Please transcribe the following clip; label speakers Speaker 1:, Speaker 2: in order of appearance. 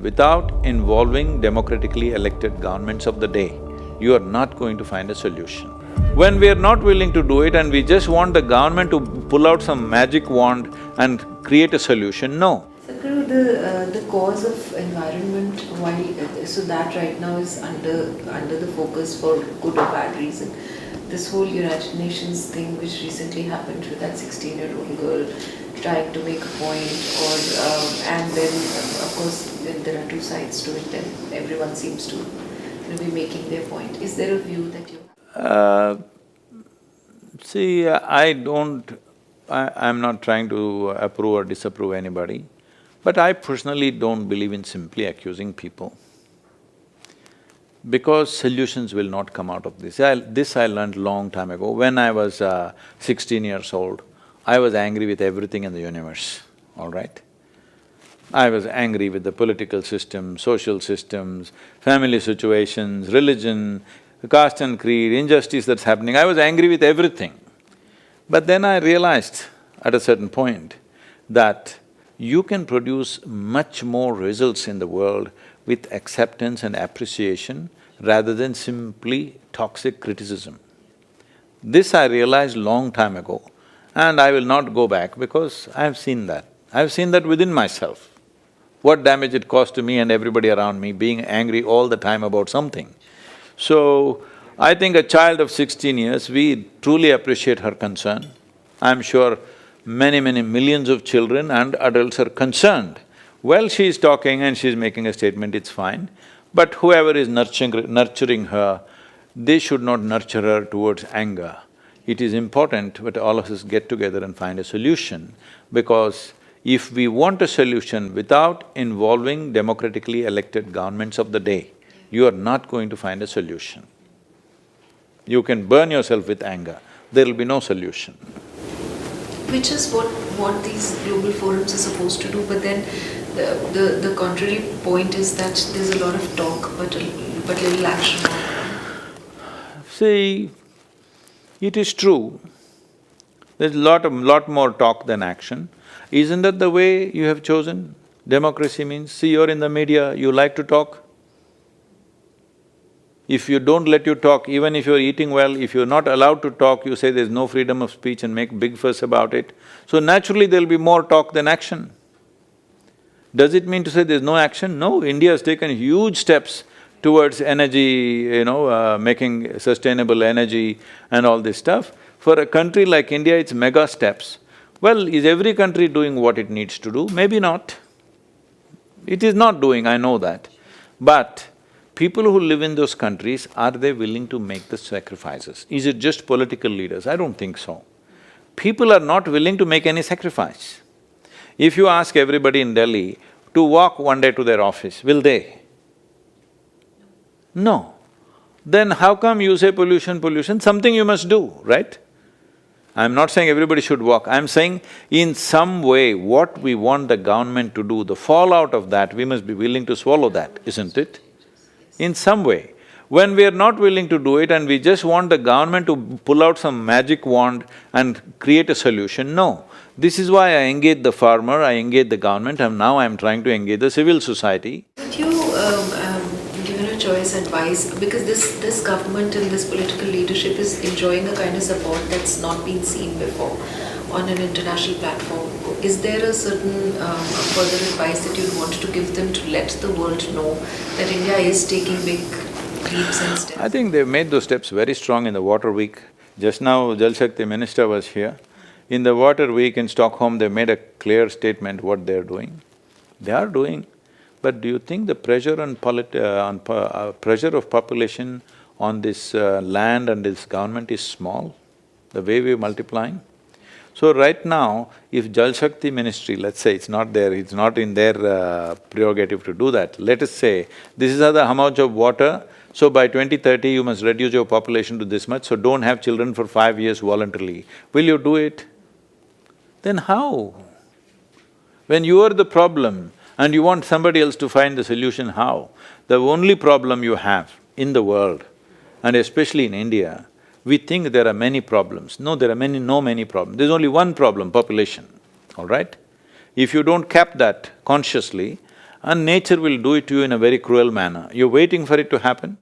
Speaker 1: Without involving democratically elected governments of the day, you are not going to find a solution. When we are not willing to do it and we just want the government to pull out some magic wand and create a solution, no.
Speaker 2: Sadhguru, the cause of environment, so that right now is under the focus for good or bad reason. This whole United Nations thing which recently happened with that 16-year-old girl trying to make a point, and then of course there are two sides to it, and everyone seems to be making their point. Is there a view that you?
Speaker 1: See, I'm not trying to approve or disapprove anybody, but I personally don't believe in simply accusing people, because solutions will not come out of this. This I learned long time ago. When I was 16 years old, I was angry with everything in the universe, all right? I was angry with the political system, social systems, family situations, religion, caste and creed, injustice that's happening. I was angry with everything. But then I realized at a certain point that you can produce much more results in the world with acceptance and appreciation rather than simply toxic criticism. This I realized long time ago, and I will not go back because I have seen that. I have seen that within myself. What damage it caused to me and everybody around me, being angry all the time about something. So, I think a child of 16 years, we truly appreciate her concern. I'm sure many millions of children and adults are concerned. Well, she's talking and she's making a statement, it's fine. But whoever is nurturing her, they should not nurture her towards anger. It is important that all of us get together and find a solution, because if we want a solution without involving democratically elected governments of the day, you are not going to find a solution. You can burn yourself with anger, there will be no solution.
Speaker 2: Which is what these global forums are supposed to do, but then the contrary point is that there's a lot of talk but little action.
Speaker 1: See, it is true, there's lot more talk than action. Isn't that the way you have chosen? Democracy means, see, you're in the media, you like to talk. If you don't let you talk, even if you're eating well, if you're not allowed to talk, you say there's no freedom of speech and make big fuss about it. So naturally there'll be more talk than action. Does it mean to say there's no action? No, India has taken huge steps towards energy, making sustainable energy and all this stuff. For a country like India, it's mega steps. Well, is every country doing what it needs to do? Maybe not. It is not doing, I know that. But people who live in those countries, are they willing to make the sacrifices? Is it just political leaders? I don't think so. People are not willing to make any sacrifice. If you ask everybody in Delhi to walk one day to their office, will they? No. Then how come you say pollution? Something you must do, right? I'm not saying everybody should walk, I'm saying in some way what we want the government to do, the fallout of that, we must be willing to swallow that, isn't it? In some way. When we are not willing to do it and we just want the government to pull out some magic wand and create a solution, no. This is why I engage the farmer, I engage the government, and now I'm trying to engage the civil society.
Speaker 2: Would you, given a choice, advise, because this government and this political leadership is enjoying a kind of support that's not been seen before on an international platform, is there a certain further advice that you'd want to give them to let the world know that India is taking big leaps and steps?
Speaker 1: I think they've made those steps very strong in the Water Week. Just now, Jal Shakti Minister was here. In the Water Week in Stockholm, they made a clear statement what they're doing. They are doing, but do you think the pressure on pressure of population on this land and this government is small, the way we're multiplying? So right now, if Jal Shakti Ministry, let's say it's not in their prerogative to do that, let us say, this is how much of water, so by 2030 you must reduce your population to this much, so don't have children for 5 years voluntarily. Will you do it? Then how? When you are the problem and you want somebody else to find the solution, how? The only problem you have in the world, and especially in India, we think there are many problems. No, there are many problems. There's only one problem, population, all right? If you don't cap that consciously, and nature will do it to you in a very cruel manner. You're waiting for it to happen.